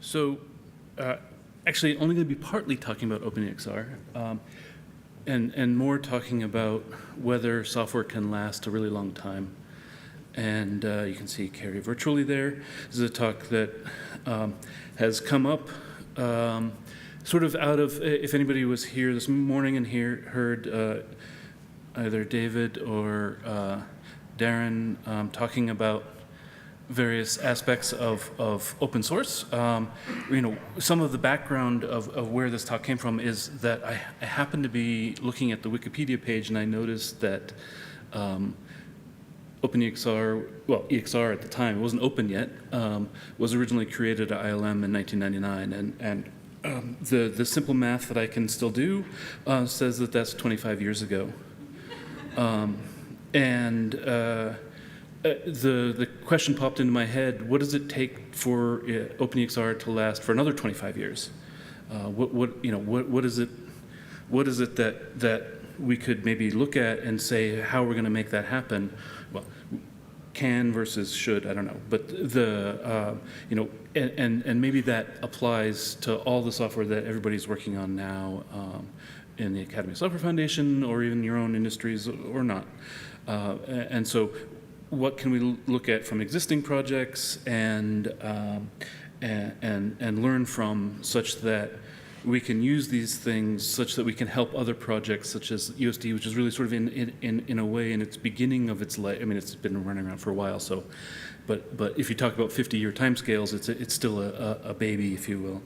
So, actually, only going to be partly talking about OpenEXR, and more talking about whether software can last a really long time. And you can see Cary virtually there. This is a talk that has come up sort of out of, if anybody was here this morning and heard either David or Darren talking about various aspects of open source. Some of the background of where this talk came from is that I happened to be looking at the Wikipedia page and I noticed that OpenEXR, well, EXR at the time, it wasn't open yet, was originally created at ILM in 1999. And the simple math that I can still do says that that's 25 years ago. The question popped into my head: what does it take for OpenEXR to last for another 25 years? What is it that we could maybe look at and say how we're going to make that happen? Well, can versus should, I don't know. But and maybe that applies to all the software that everybody's working on now in the Academy of Software Foundation, or even your own industries, or not. And so, what can we look at from existing projects and learn from, such that we can use these things such that we can help other projects such as USD, which is really sort of in a way in its beginning of its life. I mean, it's been running around for a while, so, but if you talk about 50-year timescales, it's still a baby, if you will.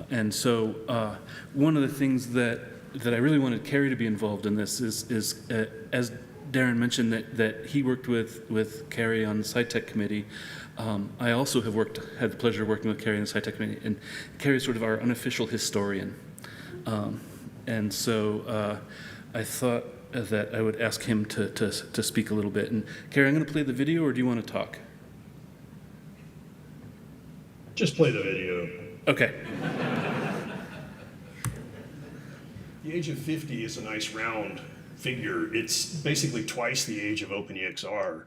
And so one of the things that I really wanted Cary to be involved in this is as Darren mentioned that he worked with Cary on the SciTech committee. I also have had the pleasure of working with Cary on the SciTech committee, and Cary is sort of our unofficial historian. And so I thought that I would ask him to speak a little bit. And Cary, I'm going to play the video, or do you want to talk? Just play the video. Okay. The age of 50 is a nice round figure. It's basically twice the age of OpenEXR.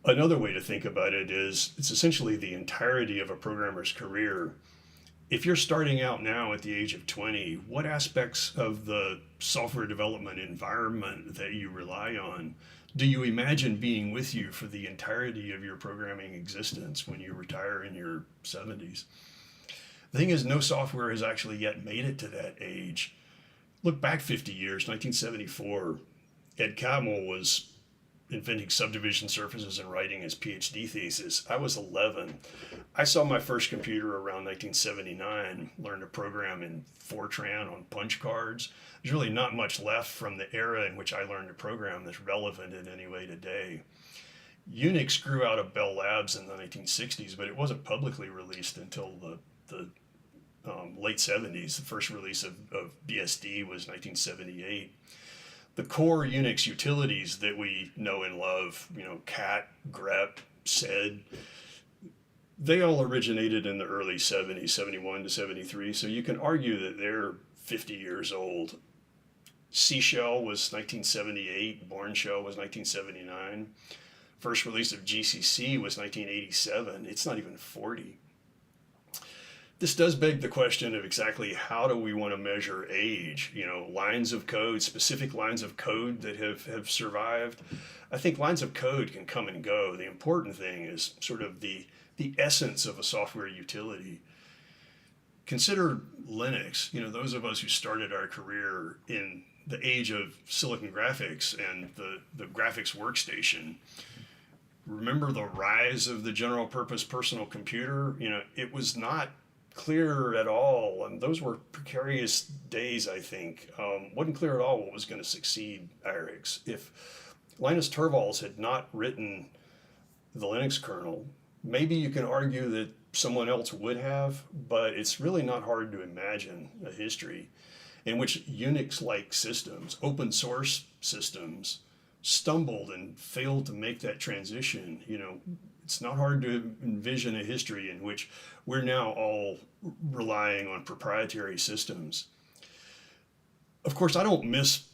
Another way to think about it is it's essentially the entirety of a programmer's career. If you're starting out now at the age of 20, what aspects of the software development environment that you rely on do you imagine being with you for the entirety of your programming existence when you retire in your 70s? The thing is, no software has actually yet made it to that age. Look back 50 years, 1974, Ed Catmull was inventing subdivision surfaces and writing his PhD thesis. I was 11. I saw my first computer around 1979, learned to program in Fortran on punch cards. There's really not much left from the era in which I learned to program that's relevant in any way today. Unix grew out of Bell Labs in the 1960s, but it wasn't publicly released until the late 70s. The first release of BSD was 1978. The core Unix utilities that we know and love, cat, grep, sed, they all originated in the early 70s, 71 to 73. So you can argue that they're 50 years old. C Shell was 1978. Bourne Shell was 1979. First release of GCC was 1987. It's not even 40. This does beg the question of exactly how do we want to measure age? Lines of code, specific lines of code that have survived. I think lines of code can come and go. The important thing is sort of the essence of a software utility. Consider Linux. Those of us who started our career in the age of silicon graphics and the graphics workstation. Remember the rise of the general purpose personal computer? It was not clear at all, and those were precarious days, I think. Wasn't clear at all what was going to succeed IRIX. If Linus Torvalds had not written the Linux kernel, maybe you can argue that someone else would have, but it's really not hard to imagine a history in which Unix-like systems, open source systems, stumbled and failed to make that transition. It's not hard to envision a history in which we're now all relying on proprietary systems. Of course, I don't miss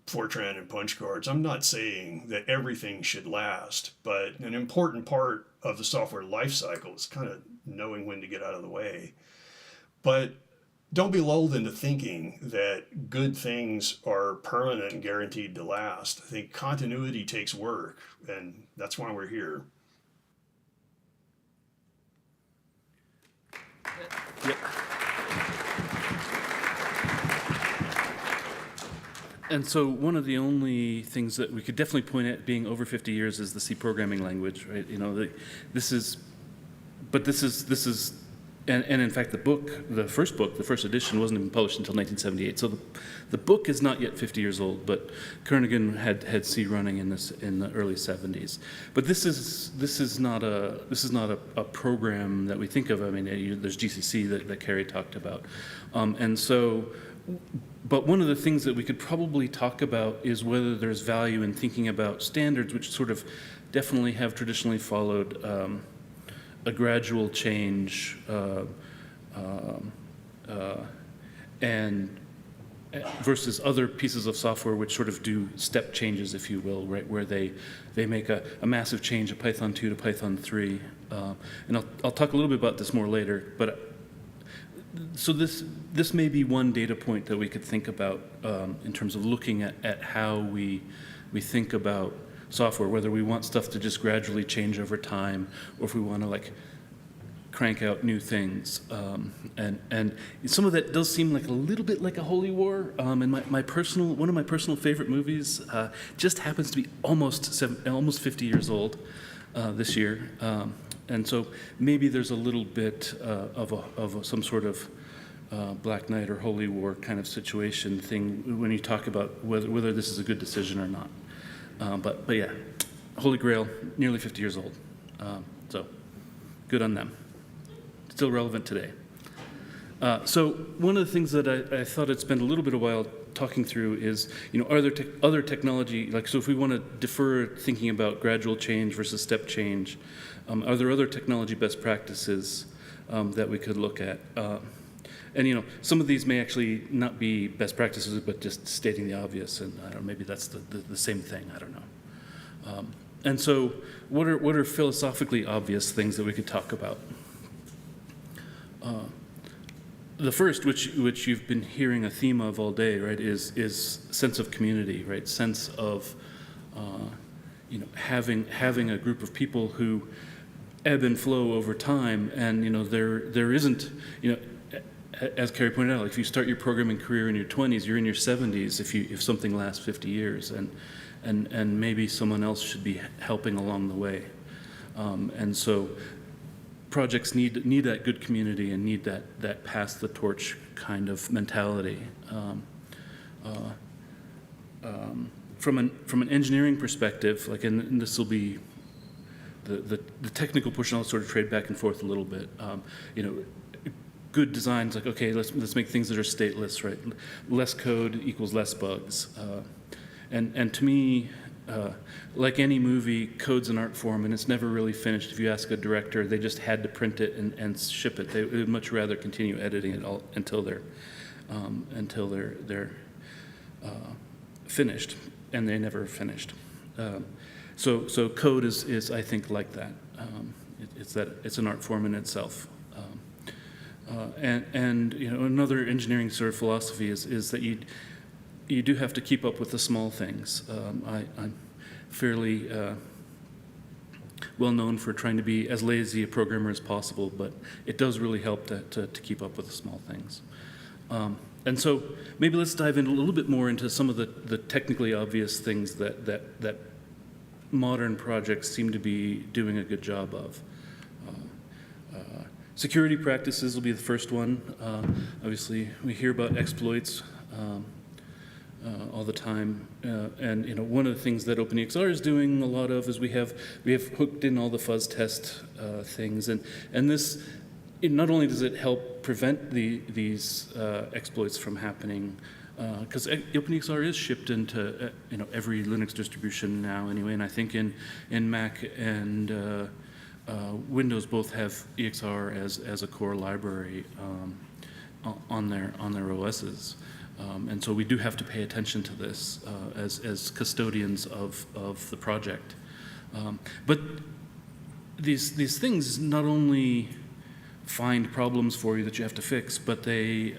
Fortran and punch cards. I'm not saying that everything should last, but an important part of the software lifecycle. It's kind of knowing when to get out of the way. But don't be lulled into thinking that good things are permanent and guaranteed to last. I think continuity takes work, and that's why we're here. Yep. And so one of the only things that we could definitely point at being over 50 years is the C programming language, right? You know, this is, and in fact the first edition wasn't even published until 1978. So the book is not yet 50 years old, but Kernighan had C running in the early 70s. But this is not a program that we think of. I mean, there's GCC that Cary talked about, and so. But one of the things that we could probably talk about is whether there's value in thinking about standards, which sort of definitely have traditionally followed a gradual change and versus other pieces of software which sort of do step changes, if you will, right, where they make a massive change of Python 2 to Python 3. And I'll talk a little bit about this more later, but so this may be one data point that we could think about in terms of looking at how we think about software, whether we want stuff to just gradually change over time, or if we want to like crank out new things. And some of that does seem like a little bit like a holy war. And one of my personal favorite movies just happens to be almost 50 years old this year. And so maybe there's a little bit of some sort of Black Knight or Holy War kind of situation thing when you talk about whether this is a good decision or not. But yeah, Holy Grail, nearly 50 years old. So good on them. Still relevant today. So one of the things that I thought I'd spend a little bit of a while talking through is, you know, are there other technology, like, so if we want to defer thinking about gradual change versus step change, are there other technology best practices that we could look at? And, you know, some of these may actually not be best practices, but just stating the obvious, and I don't know, maybe that's the same thing, I don't know. And so what are philosophically obvious things that we could talk about? The first, which you've been hearing a theme of all day, right, is sense of community, right? Sense of, you know, having a group of people who ebb and flow over time, and you know there isn't, you know, as Cary pointed out, like if you start your programming career in your 20s, you're in your 70s if something lasts 50 years, and maybe someone else should be helping along the way, and so. Projects need that good community and need that pass the torch kind of mentality. From an engineering perspective, like, and this will be the technical portion. I'll sort of trade back and forth a little bit. You know, good designs, like, okay, let's make things that are stateless, right? Less code equals less bugs, and to me. Like any movie, code's an art form, and it's never really finished. If you ask a director, they just had to print it and ship it. They would much rather continue editing it all until they're finished, and they never finished. So code is I think like that. It's an art form in itself. And you know, another engineering sort of philosophy is that you do have to keep up with the small things. I'm fairly well known for trying to be as lazy a programmer as possible, but it does really help to keep up with the small things. And so maybe let's dive in a little bit more into some of the technically obvious things that modern projects seem to be doing a good job of. Security practices will be the first one. Obviously, we hear about exploits all the time, and you know, one of the things that OpenEXR is doing a lot of is we have hooked in all the fuzz test things, and this, not only does it help prevent these exploits from happening, because OpenEXR is shipped into you know, every Linux distribution now anyway, and I think in Mac and Windows both have EXR as a core library on their OSs. And so we do have to pay attention to this as custodians of the project. But these things not only find problems for you that you have to fix, but they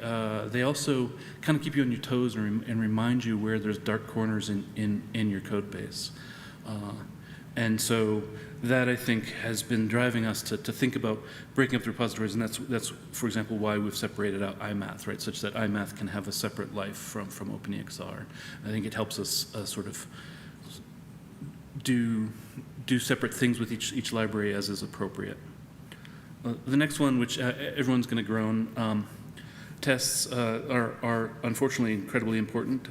also kind of keep you on your toes and remind you where there's dark corners in your code base. And so that, I think, has been driving us to think about breaking up the repositories, and that's for example, why we've separated out iMath, right, such that iMath can have a separate life from OpenEXR. I think it helps us sort of do separate things with each library as is appropriate. The next one, which everyone's going to groan, tests are unfortunately incredibly important.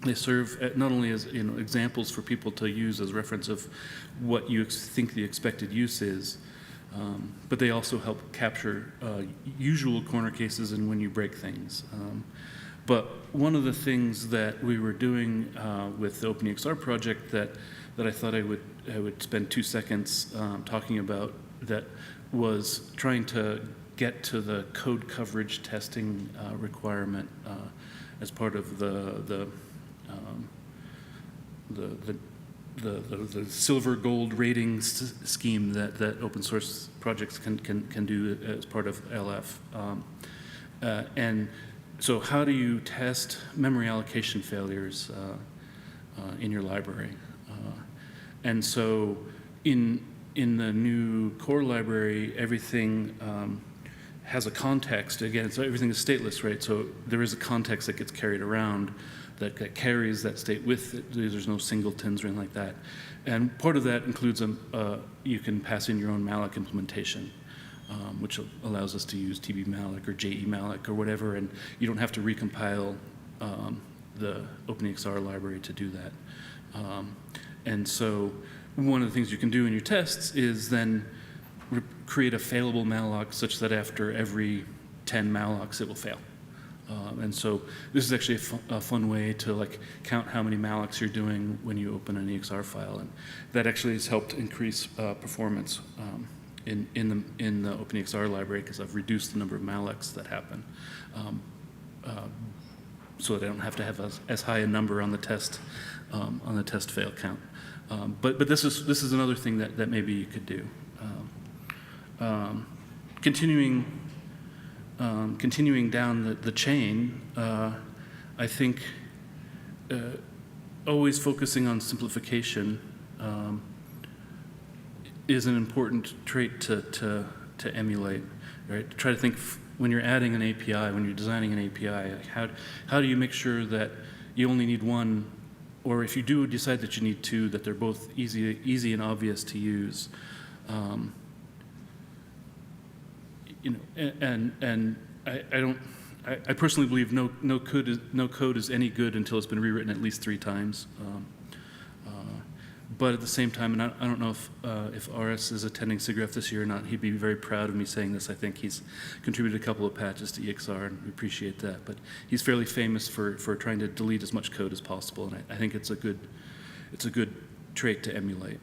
They serve not only as examples for people to use as reference of what you think the expected use is, but they also help capture usual corner cases and when you break things. But one of the things that we were doing with the OpenEXR project that I thought I would spend 2 seconds talking about, that was trying to get to the code coverage testing requirement as part of the silver gold ratings scheme that open source projects can do as part of LF. And so how do you test memory allocation failures in your library? And so in the new core library, everything has a context. Again, so everything is stateless, right? So there is a context that gets carried around that carries that state with it. There's no singletons or anything like that. And part of that includes you can pass in your own malloc implementation, which allows us to use tbmalloc or jemalloc or whatever, and you don't have to recompile the OpenEXR library to do that. And so one of the things you can do in your tests is then create a failable malloc such that after every 10 mallocs it will fail. And so this is actually a fun way to count how many mallocs you're doing when you open an EXR file, and that actually has helped increase performance in the OpenEXR library, because I've reduced the number of mallocs that happen, so that I don't have to have as high a number on the test fail count. But this is another thing that maybe you could do. Continuing down the chain, I think always focusing on simplification is an important trait to emulate, right? Try to think when you're adding an API, when you're designing an API, how do you make sure that you only need one, or if you do decide that you need two, that they're both easy and obvious to use. And I personally believe no code is any good until it's been rewritten at least 3 times. But at the same time, and I don't know if RS is attending SIGGRAPH this year or not, he'd be very proud of me saying this. I think he's contributed a couple of patches to EXR, and we appreciate that. But he's fairly famous for trying to delete as much code as possible, and I think it's a good trait to emulate.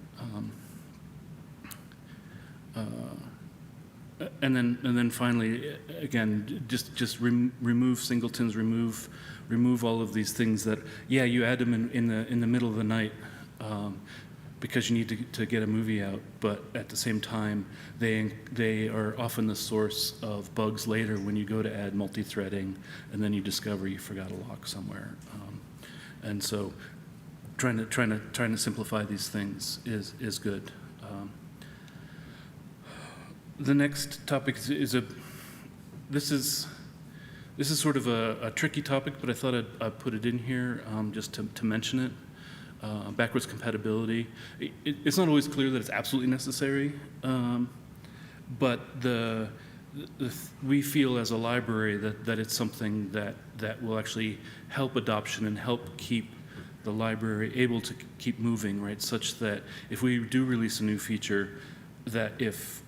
And then finally, again, just remove singletons, remove all of these things that, yeah, you add them in the middle of the night because you need to get a movie out, but at the same time, they are often the source of bugs later when you go to add multi-threading, and then you discover you forgot a lock somewhere. And so, trying to simplify these things is good. The next topic this is sort of a tricky topic, but I thought I'd put it in here just to mention it. Backwards compatibility. It's not always clear that it's absolutely necessary, but we feel as a library that it's something that will actually help adoption and help keep the library able to keep moving, right? Such that if we do release a new feature, that if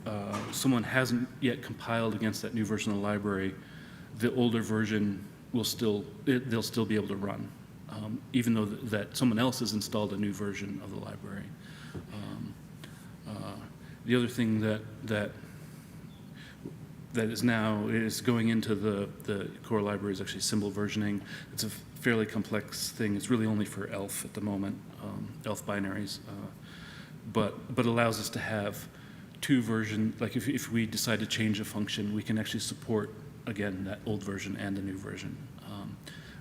someone hasn't yet compiled against that new version of the library, the older version will they'll still be able to run, even though that someone else has installed a new version of the library. The other thing that is going into the core library is actually symbol versioning. It's a fairly complex thing. It's really only for ELF at the moment, ELF binaries. but allows us to have two versions. Like if we decide to change a function, we can actually support, again, that old version and the new version.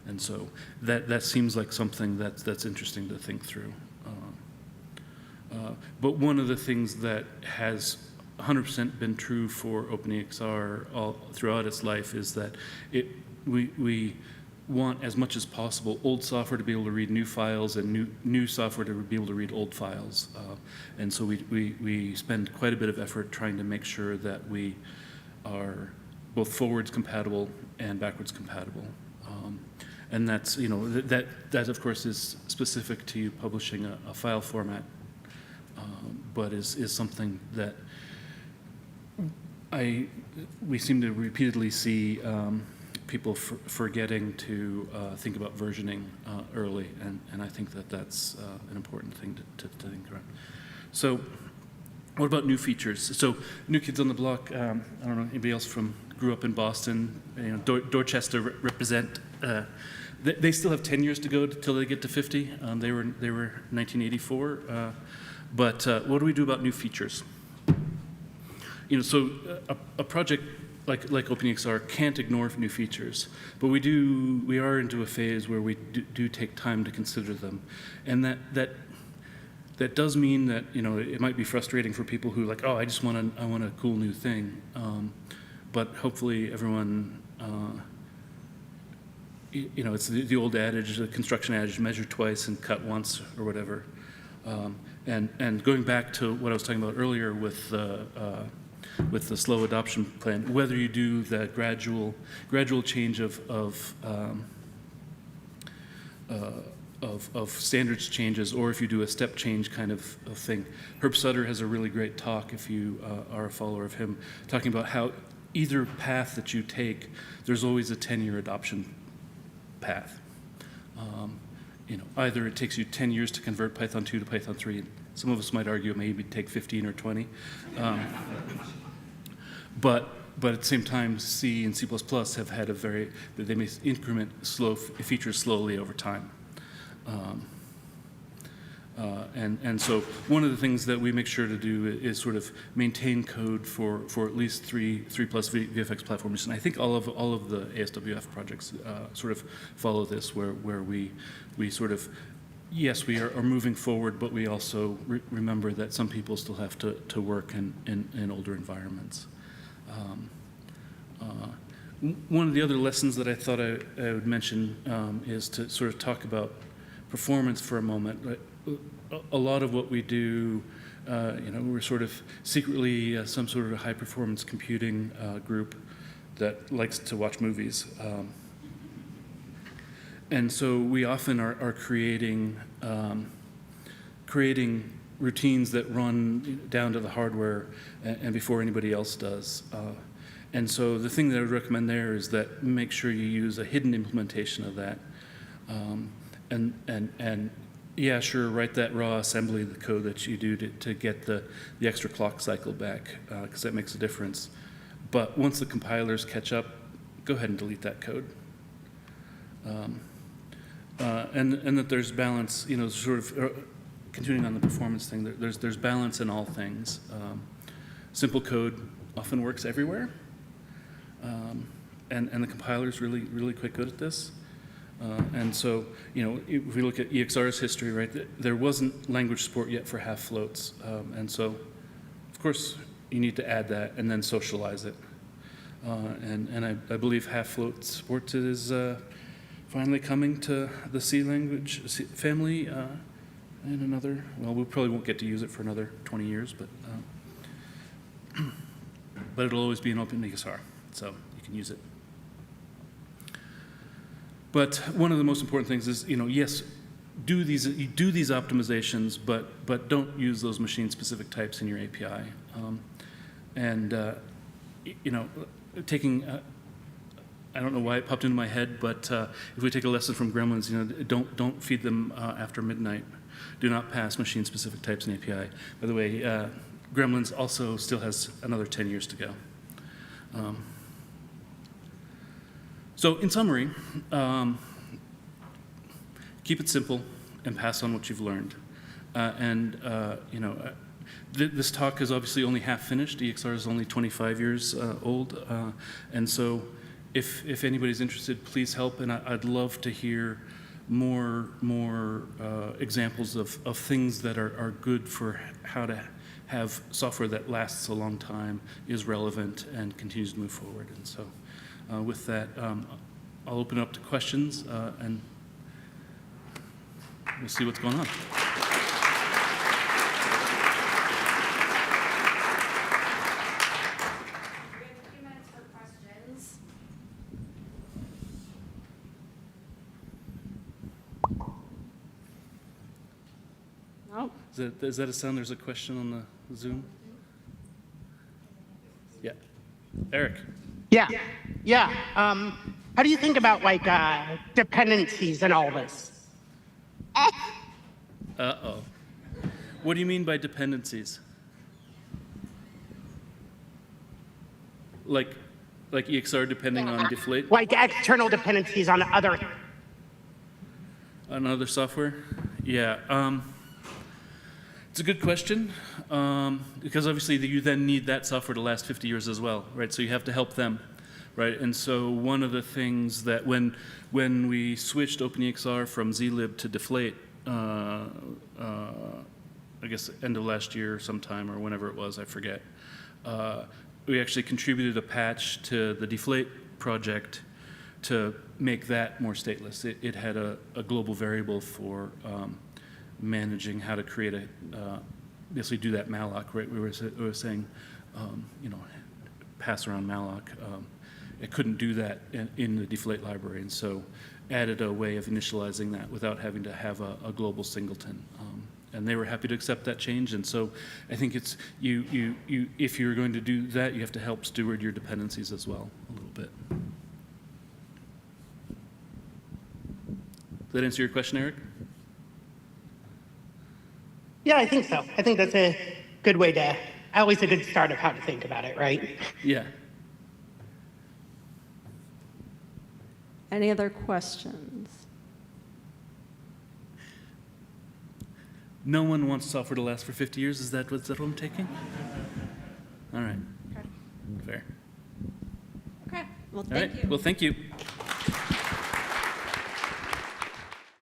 And so that seems like something that's interesting to think through. But one of the things that has 100% been true for OpenEXR all throughout its life is that we want, as much as possible, old software to be able to read new files and new software to be able to read old files. And so we spend quite a bit of effort trying to make sure that we are both forwards compatible and backwards compatible. And that's, that of course is specific to publishing a file format, but is something that we seem to repeatedly see people forgetting to think about versioning early, and I think that's an important thing to think about. So what about new features? So New Kids on the Block, I don't know, anybody else grew up in Boston, Dorchester represent. They still have 10 years to go till they get to 50. They were 1984. But what do we do about new features? So a project like OpenEXR can't ignore new features, but we are into a phase where we do take time to consider them, and that does mean that it might be frustrating for people who I want a cool new thing, but hopefully everyone. It's the old adage, the construction adage, measure twice and cut once, or whatever. And going back to what I was talking about earlier with the slow adoption plan, whether you do the gradual change of standards changes, or if you do a step change kind of thing. Herb Sutter has a really great talk, if you are a follower of him, talking about how either path that you take, there's always a 10-year adoption path. Either it takes you 10 years to convert Python 2 to Python 3. Some of us might argue it maybe take 15 or 20. But at the same time, C and C++ have had they may increment features slowly over time. And so one of the things that we make sure to do is sort of maintain code for at least three plus VFX platforms, and I think all of the ASWF projects sort of follow this, where we sort of, yes, we are moving forward, but we also remember that some people still have to work in older environments. One of the other lessons that I thought I would mention is to sort of talk about performance for a moment. A lot of what we do, we're sort of secretly some sort of high performance computing group that likes to watch movies. And so we often are creating routines that run down to the hardware and before anybody else does. And so the thing that I would recommend there is that make sure you use a hidden implementation of that. And yeah, sure, write that raw assembly, the code that you do to get the extra clock cycle back, because that makes a difference. But once the compilers catch up, go ahead and delete that code. And that there's balance, sort of continuing on the performance thing, there's balance in all things. Simple code often works everywhere. And the compiler's really quite good at this. And so, if we look at EXR's history, right, there wasn't language support yet for half floats. And so, of course, you need to add that and then socialize it. And I believe half float support is finally coming to the C language family in another, well, we probably won't get to use it for another 20 years, but it'll always be an OpenEXR, so you can use it. But one of the most important things is, yes, do these optimizations, but don't use those machine-specific types in your API. Taking, I don't know why it popped into my head, but if we take a lesson from Gremlins, don't feed them after midnight. Do not pass machine-specific types in API. By the way, Gremlins also still has another 10 years to go. So in summary, keep it simple and pass on what you've learned. You know, this talk is obviously only half finished. EXR is only 25 years old, and so if anybody's interested, please help. And I'd love to hear more examples of things that are good for how to have software that lasts a long time, is relevant, and continues to move forward. And so with that, I'll open it up to questions, and we'll see what's going on. Is that a sound? There's a question on the Zoom? Yeah. Eric. Yeah. How do you think about like dependencies and all this? Uh-oh. What do you mean by dependencies? Like EXR depending on deflate? Like external dependencies on other. On other software? Yeah. It's a good question, because obviously you then need that software to last 50 years as well, right? So you have to help them, right? And so one of the things that when we switched OpenEXR from zlib to deflate, I guess end of last year sometime or whenever it was, I forget, we actually contributed a patch to the deflate project to make that more stateless. It had a global variable for managing how to create basically do that malloc, right? We were saying, you know, pass around malloc. It couldn't do that in the deflate library, and so added a way of initializing that without having to have a global singleton. And they were happy to accept that change, and so I think it's you if you're going to do that, you have to help steward your dependencies as well a little bit. Does that answer your question, Eric? Yeah, I think so. I think that's a good way to, always a good start of how to think about it, right? Yeah. Any other questions? No one wants software to last for 50 years. Is that what I'm taking? All right. Okay. Fair. Okay. Well, All right. thank you. Well, thank you.